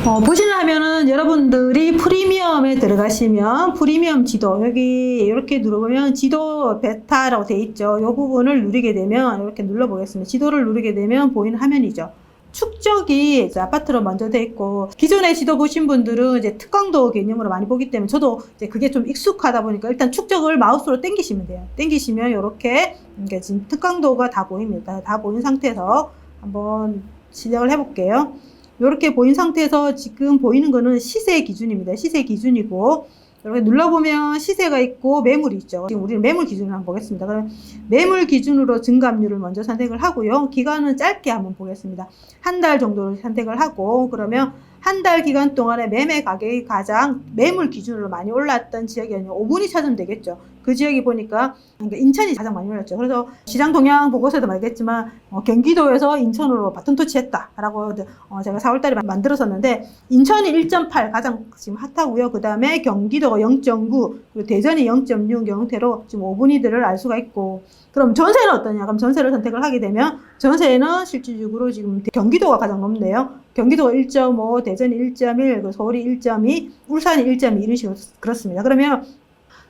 보시는 화면은 여러분들이 프리미엄에 들어가시면 프리미엄 지도 여기 이렇게 누르면 지도 베타라고 되어 있죠. 이 부분을 누르게 되면 이렇게 눌러보겠습니다. 지도를 누르게 되면 보이는 화면이죠. 축적이 이제 아파트로 먼저 돼 있고, 기존의 지도 보신 분들은 이제 특강도 개념으로 많이 보기 때문에 저도 이제 그게 좀 익숙하다 보니까 일단 축적을 마우스로 당기시면 돼요. 당기시면 이렇게 지금 특강도가 다 보입니다. 다 보인 상태에서 한번 시작을 해볼게요. 이렇게 보인 상태에서 지금 보이는 거는 시세 기준입니다. 시세 기준이고, 이렇게 눌러보면 시세가 있고 매물이 있죠. 지금 우리는 매물 기준으로 한번 보겠습니다. 그러면 매물 기준으로 증감률을 먼저 선택을 하고요. 기간은 짧게 한번 보겠습니다. 한 달 정도를 선택을 하고, 그러면 한 달 기간 동안에 매매 가격이 가장 매물 기준으로 많이 올랐던 지역이 아니면 5분이 찾으면 되겠죠. 그 지역이 보니까 인천이 가장 많이 올랐죠. 그래서 시장 동향 보고서도 말했겠지만 경기도에서 인천으로 바톤 터치했다라고 제가 4월달에 만들었었는데, 인천이 1.8 가장 지금 핫하고요. 그 다음에 경기도가 0.9 그리고 대전이 0.6 형태로 지금 5분위들을 알 수가 있고, 그럼 전세는 어떠냐? 그럼 전세를 선택을 하게 되면 전세는 실질적으로 지금 경기도가 가장 높네요. 경기도가 1.5, 대전이 1.1, 서울이 1.2, 울산이 1.2 이런 식으로 그렇습니다. 그러면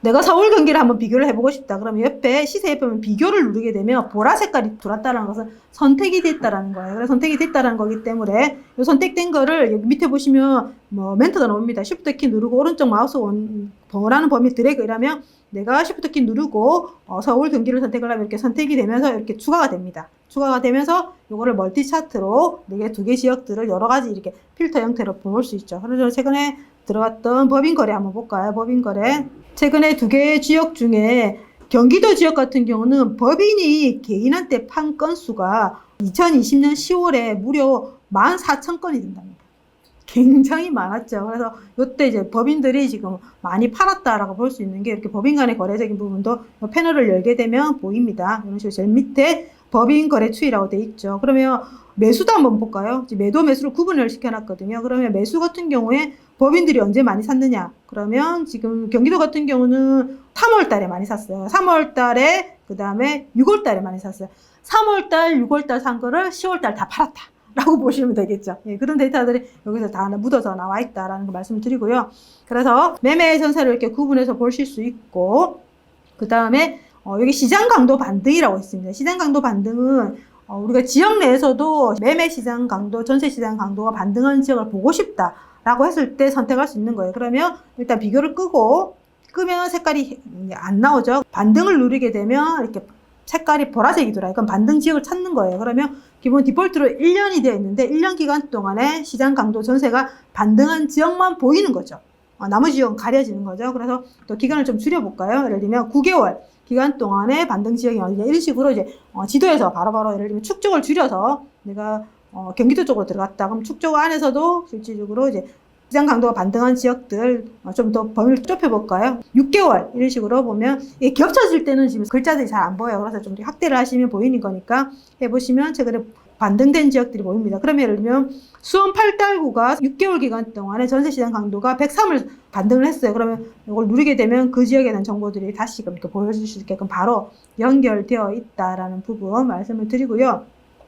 내가 서울 경기를 한번 비교를 해보고 싶다. 그러면 옆에 시세 보면 비교를 누르게 되면 보라 색깔이 들어왔다는 것은 선택이 됐다라는 거예요. 그래서 선택이 됐다라는 거기 때문에 이 선택된 거를 여기 밑에 보시면 멘트가 나옵니다. Shift 키 누르고 오른쪽 마우스 번호라는 범위 드래그 이라면 내가 Shift 키 누르고 서울 경기를 선택을 하면 이렇게 선택이 되면서 이렇게 추가가 됩니다. 추가가 되면서 요거를 멀티 차트로 이게 두 개 지역들을 여러 가지 이렇게 필터 형태로 볼 수 있죠. 그래서 최근에 들어갔던 법인거래 한번 볼까요? 법인거래. 최근에 두 개의 지역 중에 경기도 지역 같은 경우는 법인이 개인한테 판 건수가 2020년 10월에 무려 14,000건이 된답니다. 굉장히 많았죠. 그래서 이때 이제 법인들이 지금 많이 팔았다라고 볼 수 있는 게, 이렇게 법인 간의 거래적인 부분도 패널을 열게 되면 보입니다. 이런 식으로 제일 밑에 법인 거래 추이라고 돼 있죠. 그러면 매수도 한번 볼까요? 매도 매수를 구분을 시켜놨거든요. 그러면 매수 같은 경우에 법인들이 언제 많이 샀느냐? 그러면 지금 경기도 같은 경우는 3월 달에 많이 샀어요. 3월 달에, 그 다음에 6월 달에 많이 샀어요. 3월 달, 6월 달 산 거를 10월 달 다 팔았다 라고 보시면 되겠죠. 예, 그런 데이터들이 여기서 다 묻어서 나와 있다라는 거 말씀을 드리고요. 그래서 매매 전세를 이렇게 구분해서 보실 수 있고, 그 다음에 여기 시장 강도 반등이라고 있습니다. 시장 강도 반등은 우리가 지역 내에서도 매매 시장 강도, 전세 시장 강도가 반등하는 지역을 보고 싶다라고 했을 때 선택할 수 있는 거예요. 그러면 일단 비교를 끄면 색깔이 안 나오죠. 반등을 누르게 되면 이렇게 색깔이 보라색이 돌아요. 그럼 반등 지역을 찾는 거예요. 그러면 기본 디폴트로 1년이 되어 있는데 1년 기간 동안에 시장 강도 전세가 반등한 지역만 보이는 거죠. 나머지 지역은 가려지는 거죠. 그래서 또 기간을 좀 줄여볼까요? 예를 들면 9개월 기간 동안에 반등 지역이 어디냐, 이런 식으로 이제 지도에서 바로바로 예를 들면 축적을 줄여서 내가 경기도 쪽으로 들어갔다. 그럼 축적 안에서도 실질적으로 이제 시장 강도가 반등한 지역들 좀 더 범위를 좁혀볼까요? 6개월 이런 식으로 보면 이게 겹쳐질 때는 지금 글자들이 잘 안 보여요. 그래서 좀 확대를 하시면 보이는 거니까 해보시면 최근에 반등된 지역들이 보입니다. 그러면 예를 들면 수원 8달구가 6개월 기간 동안에 전세시장 강도가 103을 반등을 했어요. 그러면 이걸 누르게 되면 그 지역에 대한 정보들이 다시금 이렇게 보여줄 수 있게끔 바로 연결되어 있다라는 부분 말씀을 드리고요.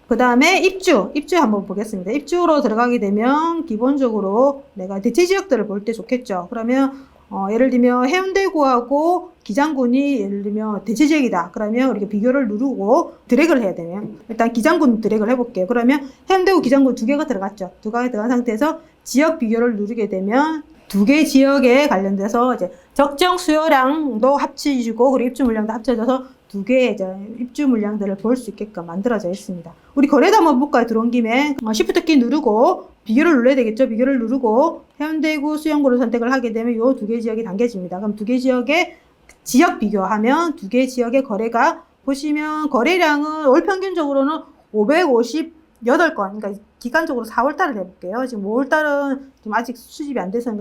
그 다음에 입주 한번 보겠습니다. 입주로 들어가게 되면 기본적으로 내가 대체 지역들을 볼 때 좋겠죠. 그러면 예를 들면 해운대구하고 기장군이 예를 들면 대체 지역이다. 그러면 이렇게 비교를 누르고 드래그를 해야 되네요. 일단 기장군 드래그를 해볼게요. 그러면 해운대구, 기장군 두 개가 들어갔죠. 두 개가 들어간 상태에서 지역 비교를 누르게 되면 두 개 지역에 관련돼서 이제 적정 수요량도 합치고 그리고 입주 물량도 합쳐져서 두 개의 입주 물량들을 볼 수 있게끔 만들어져 있습니다. 우리 거래도 한번 볼까요? 들어온 김에 Shift 키 누르고 비교를 눌러야 되겠죠. 비교를 누르고 해운대구, 수영구를 선택을 하게 되면 이 두 개 지역이 당겨집니다. 그럼 두 개 지역의 지역 비교하면 두 개 지역의 거래가 보시면 거래량은 월 평균적으로는 558건, 그러니까 기간적으로 4월달을 해볼게요. 지금 5월달은 지금 아직 수집이 안 돼서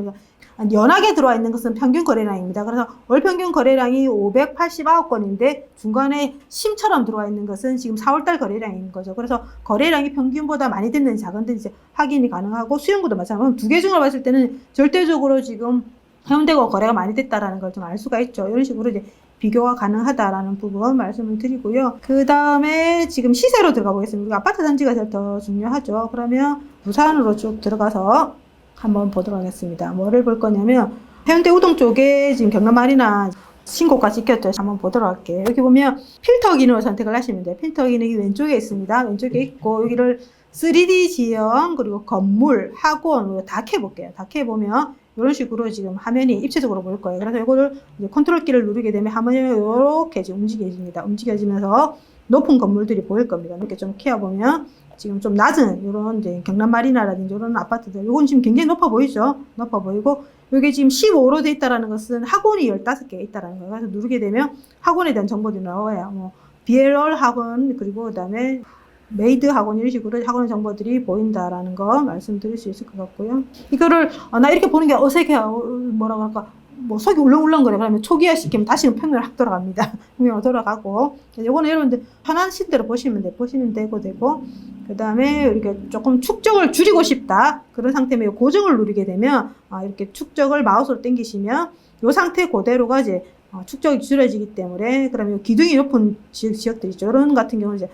연하게 들어와 있는 것은 평균 거래량입니다. 그래서 월 평균 거래량이 589건인데 중간에 심처럼 들어와 있는 것은 지금 4월달 거래량인 거죠. 그래서 거래량이 평균보다 많이 됐는지 작은지 확인이 가능하고 수영구도 마찬가지로 두 개 중으로 봤을 때는 절대적으로 지금 해운대구 거래가 많이 됐다라는 걸 좀 알 수가 있죠. 이런 식으로 이제 비교가 가능하다라는 부분 말씀을 드리고요. 그 다음에 지금 시세로 들어가 보겠습니다. 아파트 단지가 더 중요하죠. 그러면 부산으로 쭉 들어가서 한번 보도록 하겠습니다. 뭐를 볼 거냐면 해운대 우동 쪽에 지금 경남마리나 신고가 찍혔죠. 한번 보도록 할게요. 여기 보면 필터 기능을 선택을 하시면 돼요. 필터 기능이 왼쪽에 있습니다. 왼쪽에 있고 여기를 3D 지형 그리고 건물, 학원 다 켜볼게요. 다 켜보면 이런 식으로 지금 화면이 입체적으로 보일 거예요. 그래서 이거를 이제 컨트롤 키를 누르게 되면 화면이 이렇게 지금 움직여집니다. 움직여지면서 높은 건물들이 보일 겁니다. 이렇게 좀 켜보면 지금 좀 낮은 이런 이제 경남마리나라든지 이런 아파트들, 이건 지금 굉장히 높아 보이죠? 높아 보이고 여기 지금 15로 돼 있다라는 것은 학원이 15개 있다라는 거예요. 그래서 누르게 되면 학원에 대한 정보들이 나와요. 뭐 BLR 학원 그리고 그다음에 메이드 학원 이런 식으로 학원 정보들이 보인다라는 거 말씀드릴 수 있을 것 같고요. 이거를 나 이렇게 보는 게 어색해. 뭐라고 할까? 뭐 속이 울렁울렁거려. 그러면 초기화 시키면 다시는 평면으로 확 돌아갑니다. 평면으로 돌아가고. 이거는 여러분들 편하신 대로 보시면 되고. 그 다음에 이렇게 조금 축적을 줄이고 싶다. 그런 상태면 고정을 누르게 되면 이렇게 축적을 마우스로 당기시면 이 상태 그대로가 이제 축적이 줄여지기 때문에 그러면 기둥이 높은 지역들 있죠. 이런 같은 경우는 이제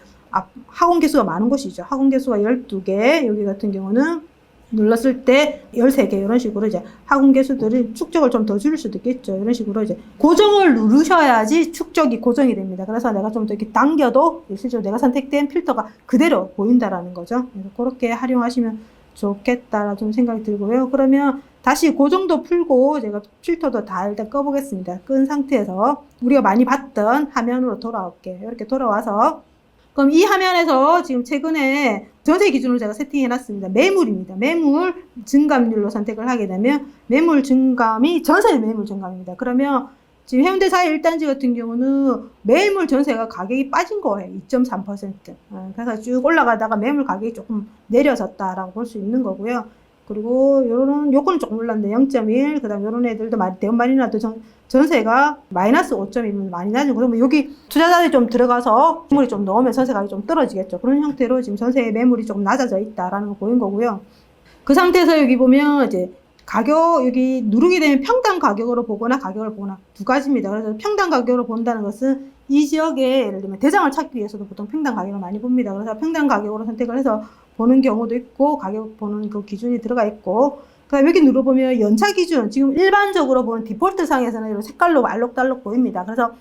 학원 개수가 많은 곳이죠. 학원 개수가 12개, 여기 같은 경우는 눌렀을 때 13개, 이런 식으로 이제 학원 개수들을 축적을 좀 더 줄일 수도 있겠죠. 이런 식으로 이제 고정을 누르셔야지 축적이 고정이 됩니다. 그래서 내가 좀 더 이렇게 당겨도 실제로 내가 선택된 필터가 그대로 보인다라는 거죠. 그래서 그렇게 활용하시면 좋겠다라는 좀 생각이 들고요. 그러면 다시 고정도 풀고 제가 필터도 다 일단 꺼보겠습니다. 끈 상태에서 우리가 많이 봤던 화면으로 돌아올게요. 이렇게 돌아와서 그럼 이 화면에서 지금 최근에 전세 기준으로 제가 세팅해 놨습니다. 매물입니다. 매물 증감률로 선택을 하게 되면 매물 증감이 전세 매물 증감입니다. 그러면 지금 해운대 4의 1단지 같은 경우는 매물 전세가 가격이 빠진 거예요. 2.3%. 그래서 쭉 올라가다가 매물 가격이 조금 내려졌다라고 볼 수 있는 거고요. 그리고 요거는 조금 올랐는데 0.1, 그 다음 요런 애들도 대원마리나도 전세가 마이너스 5.1면 많이 낮은 거. 그러면 여기 투자자들이 좀 들어가서 매물이 좀 넣으면 전세가격이 좀 떨어지겠죠. 그런 형태로 지금 전세 매물이 조금 낮아져 있다라는 거 보인 거고요. 그 상태에서 여기 보면 이제 가격, 여기 누르게 되면 평당 가격으로 보거나 가격을 보거나 두 가지입니다. 그래서 평당 가격으로 본다는 것은 이 지역에 예를 들면 대장을 찾기 위해서도 보통 평당 가격을 많이 봅니다. 그래서 평당 가격으로 선택을 해서 보는 경우도 있고 가격 보는 그 기준이 들어가 있고, 그다음에 여기 눌러보면 연차 기준, 지금 일반적으로 보는 디폴트 상에서는 이런 색깔로 알록달록 보입니다. 그래서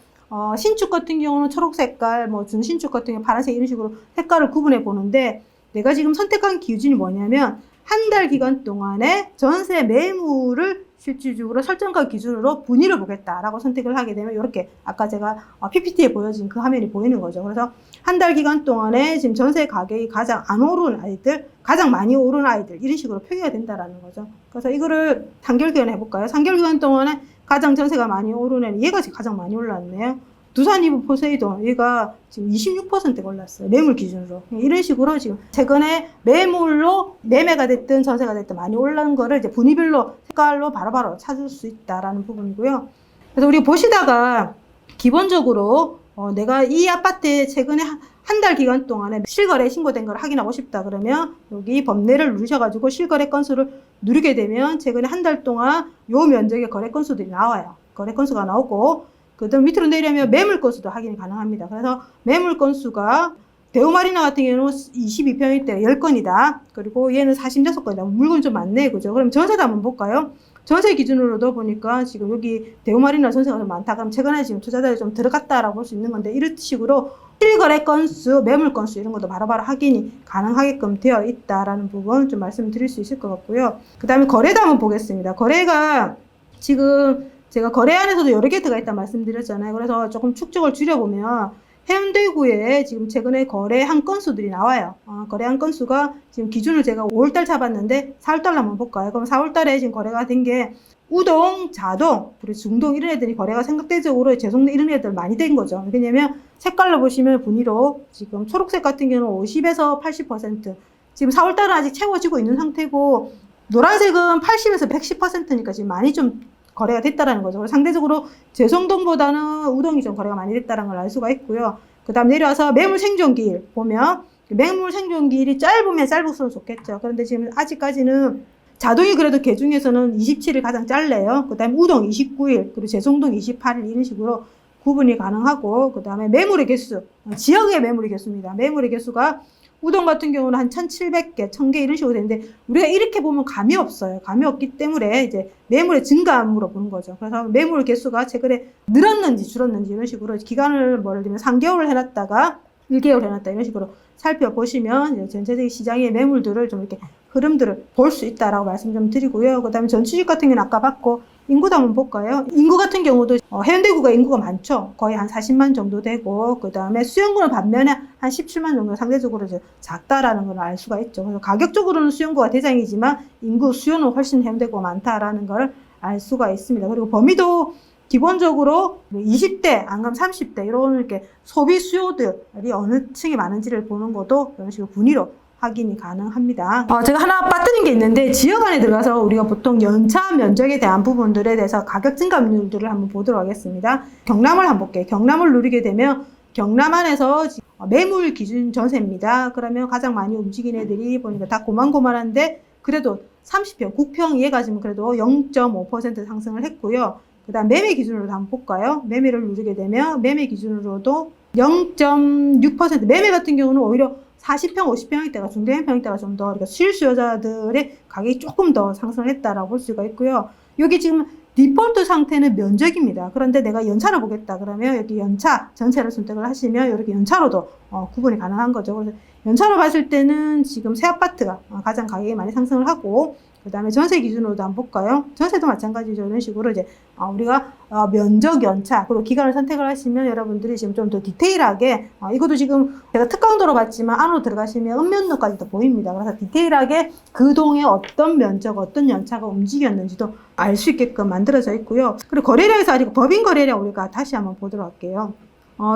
신축 같은 경우는 초록 색깔, 뭐 준신축 같은 경우 파란색 이런 식으로 색깔을 구분해 보는데, 내가 지금 선택한 기준이 뭐냐면 한 달 기간 동안에 전세 매물을 실질적으로 설정가 기준으로 분위를 보겠다라고 선택을 하게 되면 이렇게 아까 제가 PPT에 보여진 그 화면이 보이는 거죠. 그래서 한 달 기간 동안에 지금 전세 가격이 가장 안 오른 아이들, 가장 많이 오른 아이들 이런 식으로 표기가 된다라는 거죠. 그래서 이거를 단결 기간 해볼까요? 3개월 기간 동안에 가장 전세가 많이 오른 애는 얘가 지금 가장 많이 올랐네요. 두산 이브 포세이돈, 얘가 지금 26%가 올랐어요. 매물 기준으로. 이런 식으로 지금 최근에 매물로 매매가 됐든 전세가 됐든 많이 올라온 거를 이제 분위별로 색깔로 바로바로 찾을 수 있다라는 부분이고요. 그래서 우리 보시다가 기본적으로 내가 이 아파트에 최근에 한 달 기간 동안에 실거래 신고된 걸 확인하고 싶다 그러면 여기 범례를 누르셔가지고 실거래 건수를 누르게 되면 최근에 한 달 동안 요 면적의 거래 건수들이 나와요. 거래 건수가 나오고, 그 다음 밑으로 내려면 매물 건수도 확인이 가능합니다. 그래서 매물 건수가 대우마리나 같은 경우는 22평일 때 10건이다. 그리고 얘는 46건이다. 물건이 좀 많네. 그죠? 그럼 전세도 한번 볼까요? 전세 기준으로도 보니까 지금 여기 대우마리나 전세가 좀 많다. 그럼 최근에 지금 투자자들이 좀 들어갔다라고 볼 수 있는 건데, 이런 식으로 실거래 건수, 매물 건수 이런 것도 바로바로 확인이 가능하게끔 되어 있다라는 부분 좀 말씀드릴 수 있을 것 같고요. 그 다음에 거래도 한번 보겠습니다. 거래가 지금 제가 거래 안에서도 여러 개 들어가 있다 말씀드렸잖아요. 그래서 조금 축적을 줄여보면 해운대구에 지금 최근에 거래한 건수들이 나와요. 거래한 건수가 지금 기준을 제가 5월달 잡았는데 4월달 한번 볼까요? 그럼 4월달에 지금 거래가 된 게 우동, 자동, 그리고 중동 이런 애들이 거래가 생각대적으로 재송도 이런 애들 많이 된 거죠. 왜냐면 색깔로 보시면 분위로 지금 초록색 같은 경우는 50에서 80%, 지금 4월달은 아직 채워지고 있는 상태고, 노란색은 80에서 110%니까 지금 많이 좀 거래가 됐다라는 거죠. 상대적으로 재송동보다는 우동이 좀 거래가 많이 됐다는 걸 알 수가 있고요. 그 다음 내려와서 매물 생존기일 보면 매물 생존기일이 짧으면 짧을수록 좋겠죠. 그런데 지금 아직까지는 자동이 그래도 개 중에서는 27일 가장 짧네요. 그 다음에 우동 29일, 그리고 재송동 28일 이런 식으로 구분이 가능하고, 그 다음에 매물의 개수, 지역의 매물의 개수입니다. 매물의 개수가 우동 같은 경우는 한 1,700개, 1,000개 이런 식으로 되는데 우리가 이렇게 보면 감이 없어요. 감이 없기 때문에 이제 매물의 증가함으로 보는 거죠. 그래서 매물 개수가 최근에 늘었는지 줄었는지 이런 식으로 기간을 예를 들면 3개월을 해놨다가 1개월 해놨다 이런 식으로 살펴보시면 전체적인 시장의 매물들을 좀 이렇게 흐름들을 볼 수 있다라고 말씀 좀 드리고요. 그 다음에 전주식 같은 경우는 아까 봤고 인구도 한번 볼까요? 인구 같은 경우도 해운대구가 인구가 많죠. 거의 한 40만 정도 되고 그 다음에 수용구는 반면에 한 17만 정도 상대적으로 작다라는 걸 알 수가 있죠. 그래서 가격적으로는 수용구가 대장이지만 인구 수요는 훨씬 해운대구가 많다라는 걸 알 수가 있습니다. 그리고 범위도 기본적으로 20대, 안 그럼 30대 이런 이렇게 소비 수요들이 어느 층이 많은지를 보는 것도 이런 식으로 분위로 확인이 가능합니다. 제가 하나 빠뜨린 게 있는데 지역 안에 들어가서 우리가 보통 연차 면적에 대한 부분들에 대해서 가격 증가율들을 한번 보도록 하겠습니다. 경남을 한번 볼게요. 경남을 누리게 되면 경남 안에서 매물 기준 전세입니다. 그러면 가장 많이 움직인 애들이 보니까 다 고만고만한데 그래도 30평, 9평 이해가지면 그래도 0.5% 상승을 했고요. 그 다음 매매 기준으로도 한번 볼까요? 매매를 누르게 되면 매매 기준으로도 0.6% 매매 같은 경우는 오히려 40평, 50평대가 중대형평대가 좀 더 실수요자들의 가격이 조금 더 상승을 했다라고 볼 수가 있고요. 여기 지금 디폴트 상태는 면적입니다. 그런데 내가 연차를 보겠다 그러면 여기 연차 전체를 선택을 하시면 이렇게 연차로도 구분이 가능한 거죠. 그래서 연차로 봤을 때는 지금 새 아파트가 가장 가격이 많이 상승을 하고 그 다음에 전세 기준으로도 한번 볼까요? 전세도 마찬가지죠. 이런 식으로 이제 우리가 면적 연차 그리고 기간을 선택을 하시면 여러분들이 지금 좀 더 디테일하게 이것도 지금 제가 특강도로 봤지만 안으로 들어가시면 읍면로까지도 보입니다. 그래서 디테일하게 그 동에 어떤 면적 어떤 연차가 움직였는지도 알 수 있게끔 만들어져 있고요. 그리고 거래량에서 아니고 법인 거래량 우리가 다시 한번 보도록 할게요.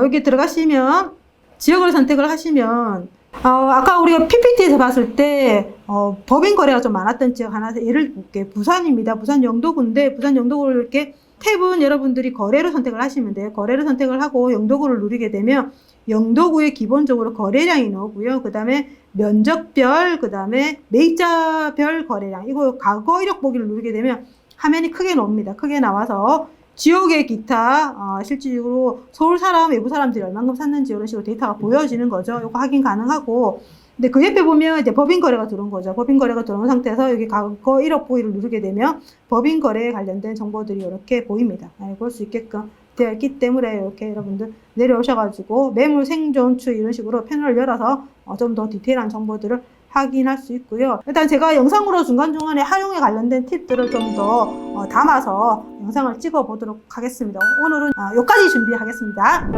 여기 들어가시면 지역을 선택을 하시면 아까 우리가 PPT에서 봤을 때 법인 거래가 좀 많았던 지역 하나 예를 볼게요. 부산입니다. 부산 영도구인데 부산 영도구를 이렇게 탭은 여러분들이 거래를 선택을 하시면 돼요. 거래를 선택을 하고 영도구를 누르게 되면 영도구에 기본적으로 거래량이 나오고요. 그 다음에 면적별, 그 다음에 매입자별 거래량 이거 과거 이력 보기를 누르게 되면 화면이 크게 나옵니다. 크게 나와서 지역의 기타 실질적으로 서울 사람, 외부 사람들이 얼만큼 샀는지 이런 식으로 데이터가 보여지는 거죠. 이거 확인 가능하고 근데 그 옆에 보면 이제 법인 거래가 들어온 거죠. 법인 거래가 들어온 상태에서 여기 과거 1억 보기를 누르게 되면 법인 거래에 관련된 정보들이 이렇게 보입니다. 볼 수 있게끔 되어 있기 때문에 이렇게 여러분들 내려오셔가지고 매물 생존 추 이런 식으로 패널을 열어서 좀 더 디테일한 정보들을 확인할 수 있고요. 일단 제가 영상으로 중간중간에 활용에 관련된 팁들을 좀 더 담아서 영상을 찍어 보도록 하겠습니다. 오늘은 여기까지 준비하겠습니다.